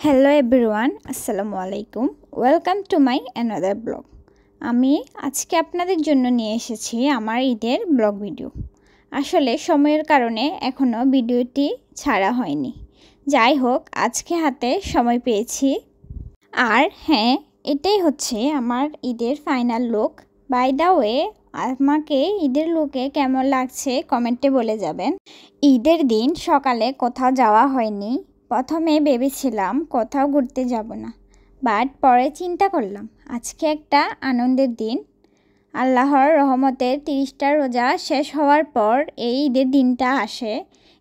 Hello everyone, আসসালামু আলাইকুম। Welcome to my another blog. আমি আজকে আপনাদের জন্য নিয়ে এসেছি আমার ঈদের ব্লগ ভিডিও। আসলে সময়ের কারণে এখনও ভিডিওটি ছাড়া হয়নি। যাই হোক, আজকে হাতে সময় পেয়েছি। আর হ্যাঁ, এটাই হচ্ছে আমার ঈদের final look. By the way, আমাকে ঈদের লুকে কেমন লাগছে কমেন্টে বলে যাবেন। ঈদের দিন সকালে কোথাও যাওয়া হয়নি। প্রথমে ভেবেছিলাম কোথাও ঘুরতে যাব না, বাট পরে চিন্তা করলাম আজকে একটা আনন্দের দিন। আল্লাহর রহমতের 30টা রোজা শেষ হওয়ার পর এই ঈদের দিনটা আসে।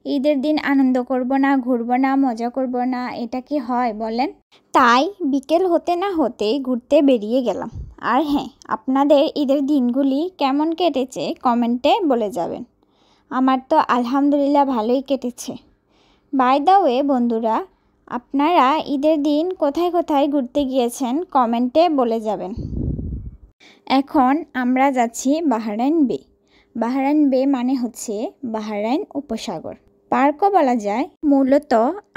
ঈদের দিন আনন্দ করব না, ঘুরব না, মজা করব না, এটা কি হয় বলেন? তাই বিকেল হতে না হতেই ঘুরতে বেরিয়ে গেলাম। আর হ্যাঁ, আপনাদের ঈদের দিনগুলি কেমন কেটেছে কমেন্টে বলে যাবেন। আমার তো আলহামদুলিল্লাহ ভালোই কেটেছে। বাই দ্য ওয়ে বন্ধুরা, আপনারা ঈদের দিন কোথায় কোথায় ঘুরতে গিয়েছেন কমেন্টে বলে যাবেন। এখন আমরা যাচ্ছি বাহরাইন বে। বাহরাইন বে মানে হচ্ছে বাহরাইন উপসাগর, পার্কও বলা যায়। মূলত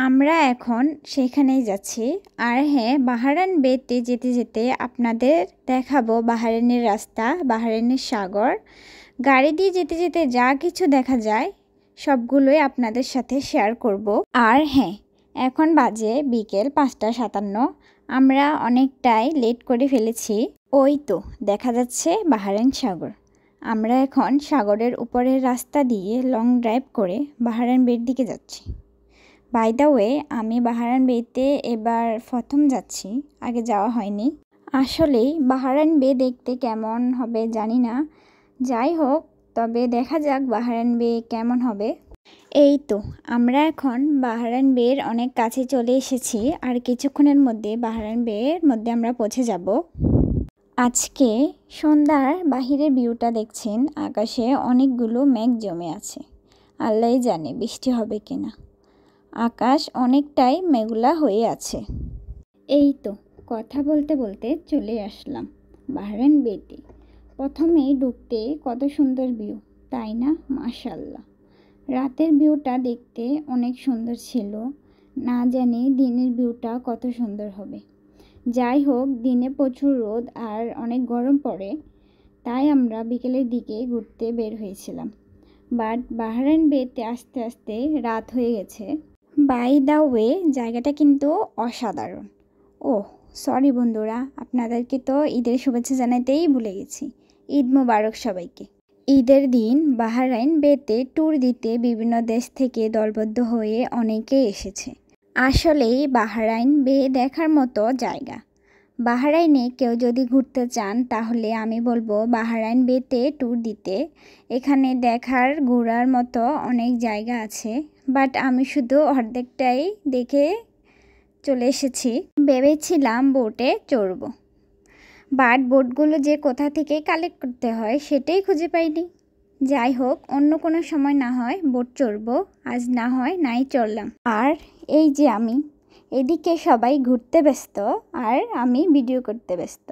আমরা এখন সেখানেই যাচ্ছি। আর হ্যাঁ, বাহরাইন বেতে যেতে যেতে আপনাদের দেখাবো বাহরাইনের রাস্তা, বাহরাইনের সাগর। গাড়ি দিয়ে যেতে যেতে যা কিছু দেখা যায় সবগুলোই আপনাদের সাথে শেয়ার করব। আর হ্যাঁ, এখন বাজে বিকেল 5:57। আমরা অনেকটাই লেট করে ফেলেছি। ওই তো দেখা যাচ্ছে বাহরাইন সাগর। আমরা এখন সাগরের উপরের রাস্তা দিয়ে লং ড্রাইভ করে বাহরাইন বের দিকে যাচ্ছি। বাই দ্য ওয়ে, আমি বাহরাইন বেতে এবার প্রথম যাচ্ছি, আগে যাওয়া হয়নি। আসলেই বাহরাইন বে দেখতে কেমন হবে জানি না। যাই হোক, তবে দেখা যাক বাহরাইন বে কেমন হবে। এই তো আমরা এখন বাহরাইন বের অনেক কাছে চলে এসেছি। আর কিছুক্ষণের মধ্যে বাহরাইন বের মধ্যে আমরা পৌঁছে যাব। আজকে সন্ধ্যার বাহিরের ভিউটা দেখছেন, আকাশে অনেকগুলো মেঘ জমে আছে। আল্লাহই জানে বৃষ্টি হবে কিনা। আকাশ অনেকটাই মেঘলা হয়ে আছে। এই তো কথা বলতে বলতে চলে আসলাম বাহরাইন বেতে। প্রথমেই ঢুকতে কত সুন্দর ভিউ, তাই না? মাশাআল্লাহ, রাতের ভিউটা দেখতে অনেক সুন্দর ছিল। না জানি দিনের ভিউটা কত সুন্দর হবে। যাই হোক, দিনে প্রচুর রোদ আর অনেক গরম পড়ে, তাই আমরা বিকেলের দিকে ঘুরতে বের হয়েছিলাম। বাট বাহরাইন বেতে আস্তে আস্তে রাত হয়ে গেছে। বাই দ্য ওয়ে, জায়গাটা কিন্তু অসাধারণ। ও সরি বন্ধুরা, আপনাদেরকে তো ঈদের শুভেচ্ছা জানাতেই ভুলে গেছি। ঈদ মোবারক সবাইকে। ঈদের দিন বাহরাইন বেতে ট্যুর দিতে বিভিন্ন দেশ থেকে দলবদ্ধ হয়ে অনেকে এসেছে। আসলেই বাহরাইন বে দেখার মতো জায়গা। বাহরাইনে কেউ যদি ঘুরতে চান তাহলে আমি বলবো বাহরাইন বেতে ট্যুর দিতে। এখানে দেখার ঘোরার মতো অনেক জায়গা আছে, বাট আমি শুধু অর্ধেকটাই দেখে চলে এসেছি। ভেবেছিলাম বোটে চড়ব, বাট বোটগুলো যে কোথা থেকে কালেক্ট করতে হয় সেটাই খুঁজে পাইনি। যাই হোক, অন্য কোনো সময় না হয় বোট চড়ব, আজ না হয় নাই চড়লাম। আর এই যে আমি, এদিকে সবাই ঘুরতে ব্যস্ত আর আমি ভিডিও করতে ব্যস্ত।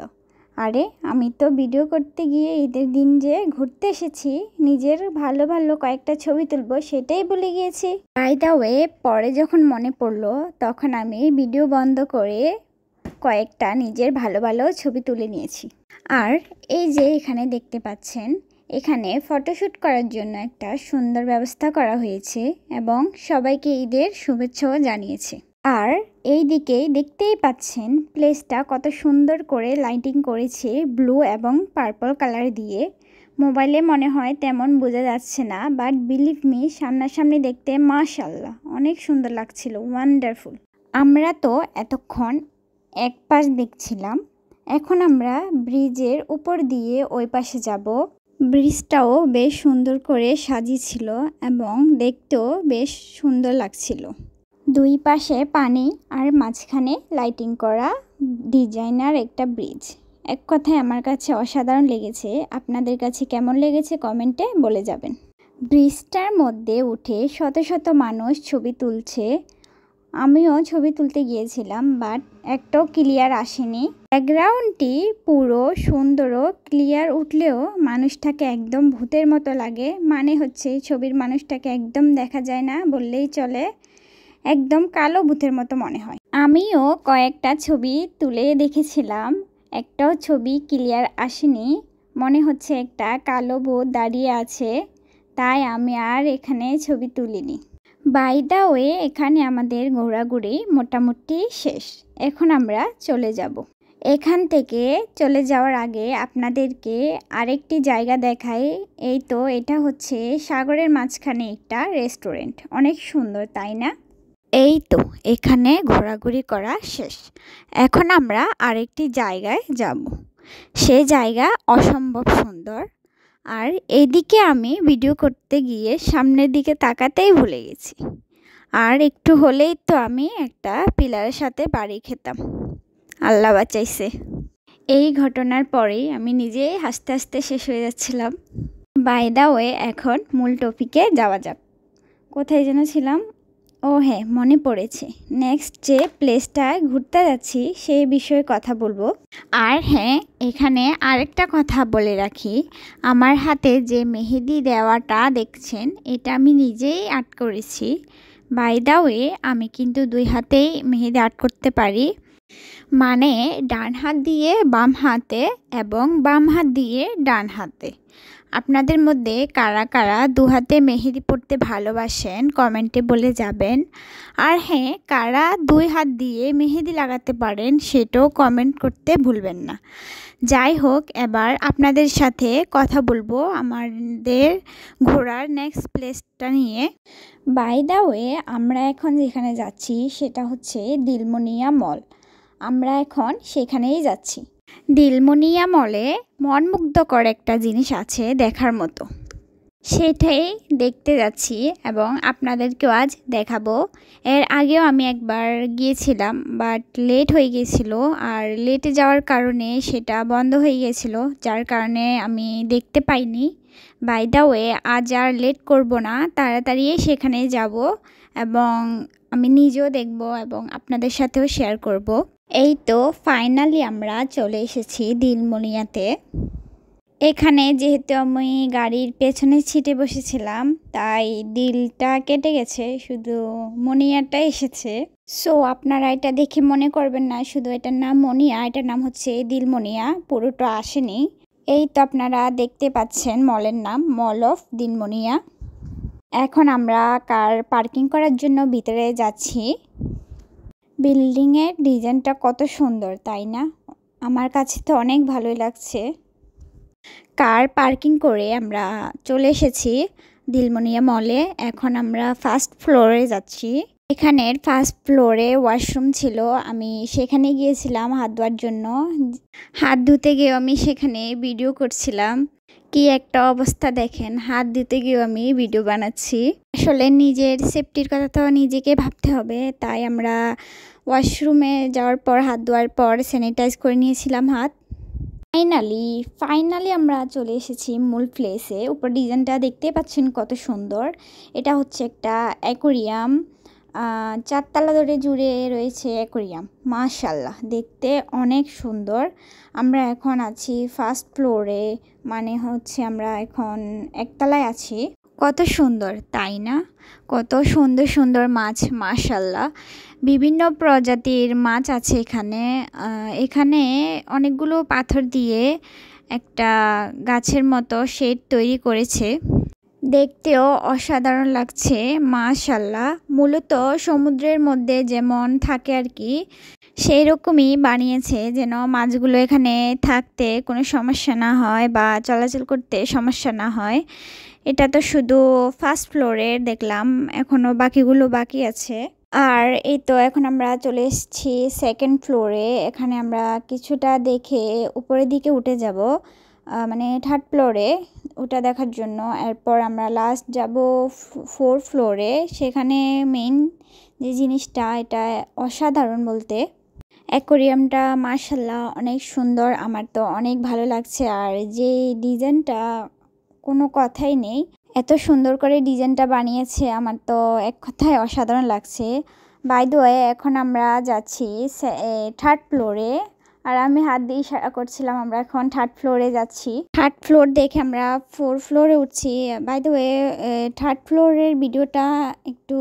আরে আমি তো ভিডিও করতে গিয়ে ঈদের দিন যে ঘুরতে এসেছি, নিজের ভালো ভালো কয়েকটা ছবি তুলব সেটাই ভুলে গিয়েছি। বাই দ্য ওয়ে, পরে যখন মনে পড়লো তখন আমি ভিডিও বন্ধ করে কয়েকটা নিজের ভালো ভালো ছবি তুলে নিয়েছি। আর এই যে এখানে দেখতে পাচ্ছেন, এখানে ফটোশ্যুট করার জন্য একটা সুন্দর ব্যবস্থা করা হয়েছে এবং সবাইকে ঈদের শুভেচ্ছাও জানিয়েছে। আর এই দিকেই দেখতেই পাচ্ছেন প্লেসটা কত সুন্দর করে লাইটিং করেছে ব্লু এবং পার্পল কালার দিয়ে। মোবাইলে মনে হয় তেমন বোঝা যাচ্ছে না, বাট বিলিভ মি, সামনাসামনি দেখতে মাশাআল্লাহ অনেক সুন্দর লাগছিল, ওয়ান্ডারফুল। আমরা তো এতক্ষণ এক পাশ দেখছিলাম, এখন আমরা ব্রিজের উপর দিয়ে ওই পাশে যাব। ব্রিজটাও বেশ সুন্দর করে সাজিয়েছিল এবং দেখতেও বেশ সুন্দর লাগছিল। দুই পাশে পানি আর মাঝখানে লাইটিং করা ডিজাইনার একটা ব্রিজ। এক কথায় আমার কাছে অসাধারণ লেগেছে। আপনাদের কাছে কেমন লেগেছে কমেন্টে বলে যাবেন। ব্রিজটার মধ্যে উঠে শত শত মানুষ ছবি তুলছে। আমিও ছবি তুলতে গিয়েছিলাম, বাট একটাও ক্লিয়ার আসেনি। ব্যাকগ্রাউন্ডটি পুরো সুন্দর ও ক্লিয়ার উঠলেও মানুষটাকে একদম ভূতের মতো লাগে। মানে হচ্ছে ছবির মানুষটাকে একদম দেখা যায় না বললেই চলে। একদম কালো ভূতের মতো মনে হয়। আমিও কয়েকটা ছবি তুলে দেখেছিলাম, একটাও ছবি ক্লিয়ার আসেনি, মনে হচ্ছে একটা কালো ভূত দাঁড়িয়ে আছে, তাই আমি আর এখানে ছবি তুলিনি। বাই দ্য ওয়ে, এখানে আমাদের ঘোরাঘুরি মোটামুটি শেষ। এখন আমরা চলে যাব। এখান থেকে চলে যাওয়ার আগে আপনাদেরকে আরেকটি জায়গা দেখাই। এই তো, এটা হচ্ছে সাগরের মাঝখানে একটা রেস্টুরেন্ট, অনেক সুন্দর তাই না? এই তো, এখানে ঘোরাঘুরি করা শেষ। এখন আমরা আরেকটি জায়গায় যাব। সে জায়গা অসম্ভব সুন্দর, আর এইদিকে আমি ভিডিও করতে গিয়ে সামনের দিকে তাকাতেই ভুলে গেছি। আর একটু হলেই তো আমি একটা পিলারের সাথে বাড়ি খেতাম, আল্লাহ বাঁচাইছে। এই ঘটনার পরেই আমি নিজেই হাসতে হাসতে শেষ হয়ে যাচ্ছিলাম। বাই দ্য ওয়ে, এখন মূল টপিকে যাওয়া যাক। কোথায় যেন ছিলাম? ও হ্যাঁ, মনে পড়েছে। নেক্সট যে প্লেসটায় ঘুরতে যাচ্ছি সেই বিষয়ে কথা বলবো। আর হ্যাঁ, এখানে আরেকটা কথা বলে রাখি, আমার হাতে যে মেহেদি দেওয়াটা দেখছেন, এটা আমি নিজেই আর্ট করেছি। বাই দ্য ওয়ে, আমি কিন্তু 2 হাতেই মেহেদি আর্ট করতে পারি, মানে ডান হাত দিয়ে বাম হাতে এবং বাম হাত দিয়ে ডান হাতে। আপনাদের মধ্যে কারা কারা 2 হাতে মেহেদি পড়তে ভালোবাসেন কমেন্টে বলে যাবেন। আর হ্যাঁ, কারা 2 হাত দিয়ে মেহেদি লাগাতে পারেন সেটাও কমেন্ট করতে ভুলবেন না। যাই হোক, এবার আপনাদের সাথে কথা বলবো আমাদের ঘোরার নেক্সট প্লেসটা নিয়ে। বাই দ্য ওয়ে, আমরা এখন যেখানে যাচ্ছি সেটা হচ্ছে দিলমনিয়া মল। আমরা এখন সেখানেই যাচ্ছি। দিলমনিয়া মলে মনমুগ্ধকর একটা জিনিস আছে দেখার মতো, সেটাই দেখতে যাচ্ছি এবং আপনাদেরকেও আজ দেখাবো। এর আগেও আমি একবার গিয়েছিলাম, বাট লেট হয়ে গিয়েছিল, আর লেটে যাওয়ার কারণে সেটা বন্ধ হয়ে গিয়েছিল, যার কারণে আমি দেখতে পাইনি। বাই দ্য ওয়ে, আজ আর লেট করব না, তাড়াতাড়ি সেখানে যাব এবং আমি নিজেও দেখব এবং আপনাদের সাথেও শেয়ার করব। এই তো ফাইনালি আমরা চলে এসেছি দিলমনিয়াতে। এখানে যেহেতু আমি গাড়ির পেছনের সিটে বসেছিলাম, তাই দিলটা কেটে গেছে, শুধু মনিয়াটা এসেছে। সো আপনারা এটা দেখে মনে করবেন না শুধু এটার নাম মনিয়া, এটার নাম হচ্ছে দিলমনিয়া, পুরোটা আসেনি। এই তো আপনারা দেখতে পাচ্ছেন মলের নাম মল অফ দিলমনিয়া। এখন আমরা কার পার্কিং করার জন্য ভিতরে যাচ্ছি। বিল্ডিংয়ের ডিজাইনটা কত সুন্দর তাই না? আমার কাছে তো অনেক ভালোই লাগছে। কার পার্কিং করে আমরা চলে এসেছি দিলমনিয়া মলে। এখন আমরা ফার্স্ট ফ্লোরে যাচ্ছি। এখানের ফার্স্ট ফ্লোরে ওয়াশরুম ছিল, আমি সেখানে গিয়েছিলাম হাত ধোয়ার জন্য। হাত ধুতে গিয়েও আমি সেখানে ভিডিও করছিলাম। কি একটা অবস্থা দেখেন, হাত ধুতে গিয়েও আমি ভিডিও বানাচ্ছি। আসলে নিজের সেফটির কথা তো নিজেকে ভাবতে হবে, তাই আমরা ওয়াশরুমে যাওয়ার পর হাত ধোয়ার পর স্যানিটাইজ করে নিয়েছিলাম হাত। ফাইনালি আমরা চলে এসেছি মূল প্লেসে। উপর ডিজাইনটা দেখতে পাচ্ছেন কত সুন্দর। এটা হচ্ছে একটা অ্যাকোরিয়াম, 4 তলা ধরে জুড়ে রয়েছে অ্যাকোরিয়াম। মাশাআল্লাহ, দেখতে অনেক সুন্দর। আমরা এখন আছি ফার্স্ট ফ্লোরে, মানে হচ্ছে আমরা এখন 1 তলায় আছি। কত সুন্দর তাই না? কত সুন্দর সুন্দর মাছ, মাশাআল্লাহ। বিভিন্ন প্রজাতির মাছ আছে এখানে। এখানে অনেকগুলো পাথর দিয়ে একটা গাছের মতো শেড তৈরি করেছে, দেখতেও অসাধারণ লাগছে, মাশাআল্লাহ। মূলত সমুদ্রের মধ্যে যেমন থাকে আর কি, সেই রকমই বানিয়েছে যেন মাছগুলো এখানে থাকতে কোনো সমস্যা না হয় বা চলাচল করতে সমস্যা না হয়। এটা তো শুধু ফার্স্ট ফ্লোরের দেখলাম, এখনও বাকিগুলো বাকি আছে। আর এই তো এখন আমরা চলে এসেছি সেকেন্ড ফ্লোরে। এখানে আমরা কিছুটা দেখে উপরের দিকে উঠে যাব, মানে থার্ড ফ্লোরে ওটা দেখার জন্য। এরপর আমরা লাস্ট যাব 4 ফ্লোরে। সেখানে মেইন যে জিনিসটা, এটা অসাধারণ বলতে, অ্যাকোরিয়ামটা মাশাআল্লাহ অনেক সুন্দর, আমার তো অনেক ভালো লাগছে। আর যে ডিজাইনটা কোনো কথাই নেই, এত সুন্দর করে ডিজাইনটা বানিয়েছে, আমার তো এক কথায় অসাধারণ লাগছে। বাই দ্য ওয়ে, এখন আমরা যাচ্ছি থার্ড ফ্লোরে, আর আমি হাত দিয়ে ইশারা করছিলাম আমরা এখন থার্ড ফ্লোরে যাচ্ছি। থার্ড ফ্লোর দেখে আমরা 4 ফ্লোরে উঠছি। বাই দ্য ওয়ে, থার্ড ফ্লোরের ভিডিওটা একটু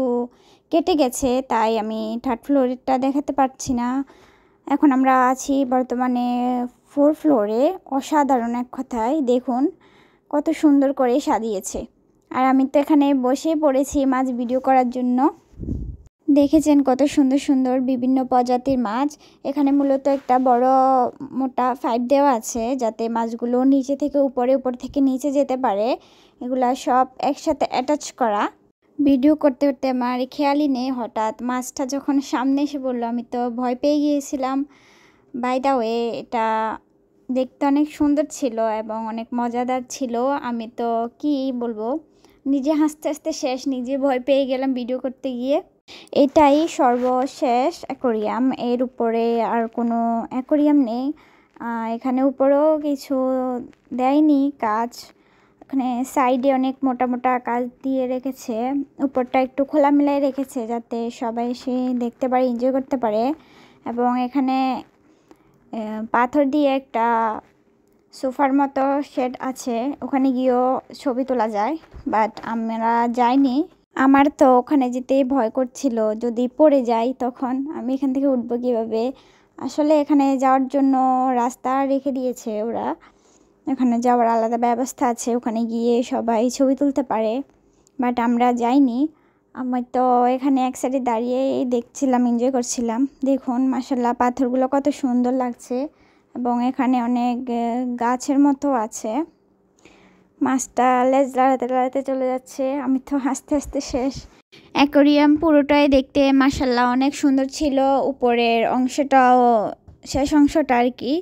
কেটে গেছে, তাই আমি থার্ড ফ্লোরেরটা দেখাতে পারছি না। এখন আমরা আছি বর্তমানে 4 ফ্লোরে। অসাধারণ এক কথায়, দেখুন কত সুন্দর করে সাজিয়েছে। আর আমি তো এখানে বসেই পড়েছি মাছ ভিডিও করার জন্য। দেখেছেন কত সুন্দর সুন্দর বিভিন্ন প্রজাতির মাছ। এখানে মূলত একটা বড় মোটা পাইপ দেওয়া আছে যাতে মাছগুলো নিচে থেকে উপরে, উপর থেকে নিচে যেতে পারে। এগুলা সব একসাথে অ্যাটাচ করা। ভিডিও করতে করতে আমার খেয়ালই নেই, হঠাৎ মাছটা যখন সামনে এসে পড়লো আমি তো ভয় পেয়ে গিয়েছিলাম। বাই দ্য ওয়ে, এটা দেখতে অনেক সুন্দর ছিল এবং অনেক মজাদার ছিল। আমি তো কি বলবো, নিজে হাসতে হাসতে শেষ, নিজে ভয় পেয়ে গেলাম ভিডিও করতে গিয়ে। এটাই সর্বশেষ অ্যাকোরিয়াম, এর উপরে আর কোনো অ্যাকোরিয়াম নেই। এখানে উপরেও কিছু দেয়নি কাজ। এখানে সাইডে অনেক মোটা মোটা কাজ দিয়ে রেখেছে, উপরটা একটু খোলামেলাই রেখেছে যাতে সবাই এসে দেখতে পারে, এনজয় করতে পারে। এবং এখানে পাথর দিয়ে একটা সোফার মতো শেড আছে, ওখানে গিয়েও ছবি তোলা যায়, বাট আমরা যাইনি। আমার তো ওখানে যেতেই ভয় করছিল, যদি পড়ে যাই তখন আমি এখান থেকে উঠবো কীভাবে। আসলে এখানে যাওয়ার জন্য রাস্তা রেখে দিয়েছে ওরা, এখানে যাওয়ার আলাদা ব্যবস্থা আছে, ওখানে গিয়ে সবাই ছবি তুলতে পারে, বাট আমরা যাইনি। আমি তো এখানে এক সাইডে দাঁড়িয়ে দেখছিলাম, এনজয় করছিলাম। দেখুন মাশাআল্লাহ পাথরগুলো কত সুন্দর লাগছে এবং এখানে অনেক গাছের মতো আছে। মাছটা লেজ লাড়াতে লাড়াতে চলে যাচ্ছে, আমি তো হাসতে হাসতে শেষ। অ্যাকোরিয়াম পুরোটাই দেখতে মাশাআল্লাহ অনেক সুন্দর ছিল। উপরের অংশটাও, শেষ অংশটা আর কি,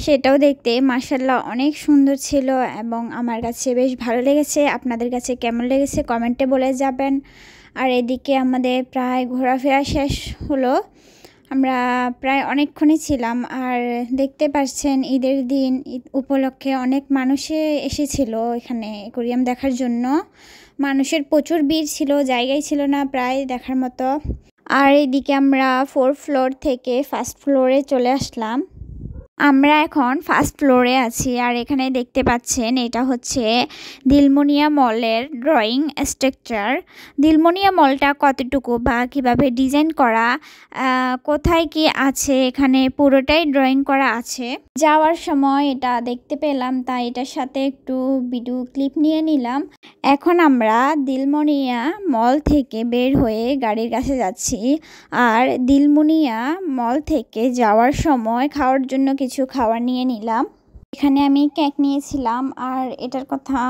সেটাও দেখতে মাশাআল্লাহ অনেক সুন্দর ছিল এবং আমার কাছে বেশ ভালো লেগেছে। আপনাদের কাছে কেমন লেগেছে কমেন্টে বলে যাবেন। আর এদিকে আমাদের প্রায় ঘোরাফেরা শেষ হলো, আমরা প্রায় অনেকক্ষণই ছিলাম। আর দেখতে পাচ্ছেন ঈদের দিন, ঈদ উপলক্ষে অনেক মানুষে এসেছিল এখানে অ্যাকোরিয়াম দেখার জন্য। মানুষের প্রচুর ভিড় ছিল, জায়গাই ছিল না প্রায় দেখার মতো। আর এদিকে আমরা 4 ফ্লোর থেকে 1st ফ্লোরে চলে আসলাম। আমরা এখন 1st ফ্লোরে আছি। আর এখানে দেখতে পাচ্ছেন এটা হচ্ছে দিলমুনিয়া মলের ড্রয়িং স্ট্রাকচার। দিলমুনিয়া মলটা কতটুকু বা কীভাবে ডিজাইন করা, কোথায় কি আছে, এখানে পুরোটাই ড্রয়িং করা আছে। যাওয়ার সময় এটা দেখতে পেলাম, তাই এটার সাথে একটু ভিডিও ক্লিপ নিয়ে নিলাম। এখন আমরা দিলমুনিয়া মল থেকে বের হয়ে গাড়ির কাছে যাচ্ছি। আর দিলমুনিয়া মল থেকে যাওয়ার সময় খাওয়ার জন্য কিছু খাবার নিয়ে নিলাম। এখানে আমি কেক নিয়েছিলাম, আর এটার কথা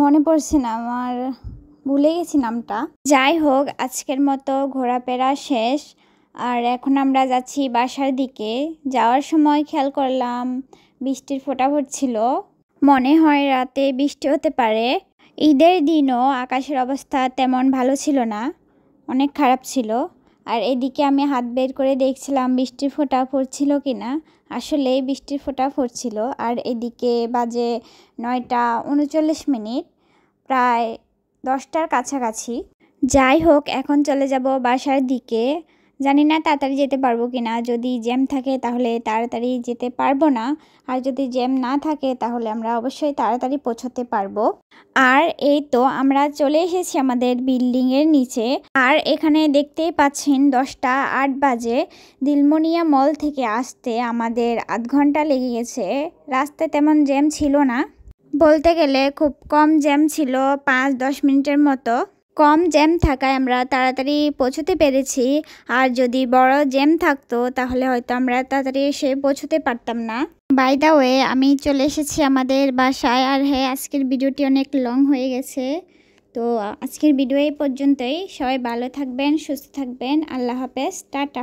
মনে পড়ছে না আমার, ভুলে গেছি নামটা। যাই হোক, আজকের মতো ঘোরাফেরা শেষ। আর এখন আমরা যাচ্ছি বাসার দিকে। যাওয়ার সময় খেয়াল করলাম বৃষ্টির ফোঁটা পড়ছিল, মনে হয় রাতে বৃষ্টি হতে পারে। ঈদের দিনও আকাশের অবস্থা তেমন ভালো ছিল না, অনেক খারাপ ছিল। আর এদিকে আমি হাত বের করে দেখছিলাম বৃষ্টির ফোঁটা পড়ছিল কিনা। আসলে বৃষ্টির ফোঁটা পড়ছিল। আর এদিকে বাজে 9টা 39 মিনিট, প্রায় 10টার কাছাকাছি। যাই হোক, এখন চলে যাব বাসার দিকে। জানি না তাড়াতাড়ি যেতে পারবো কিনা, যদি জ্যাম থাকে তাহলে তাড়াতাড়ি যেতে পারবো না, আর যদি জ্যাম না থাকে তাহলে আমরা অবশ্যই তাড়াতাড়ি পৌঁছতে পারবো। আর এই তো আমরা চলে এসেছি আমাদের বিল্ডিংয়ের নিচে। আর এখানে দেখতেই পাচ্ছেন 10টা 8 বাজে। দিলমুনিয়া মল থেকে আসতে আমাদের আধ ঘন্টা লেগে গেছে। রাস্তায় তেমন জ্যাম ছিল না, বলতে গেলে খুব কম জ্যাম ছিল, 5-10 মিনিটের মতো। কম জ্যাম থাকায় আমরা তাড়াতাড়ি পৌঁছতে পেরেছি। আর যদি বড় জ্যাম থাকতো তাহলে হয়তো আমরা তাড়াতাড়ি এসে পৌঁছতে পারতাম না। বাই দ্য ওয়ে, আমি চলে এসেছি আমাদের বাসায়। আর হ্যাঁ, আজকের ভিডিওটি অনেক লং হয়ে গেছে, তো আজকের ভিডিও এই পর্যন্তই। সবাই ভালো থাকবেন, সুস্থ থাকবেন। আল্লাহ হাফেজ, টাটা।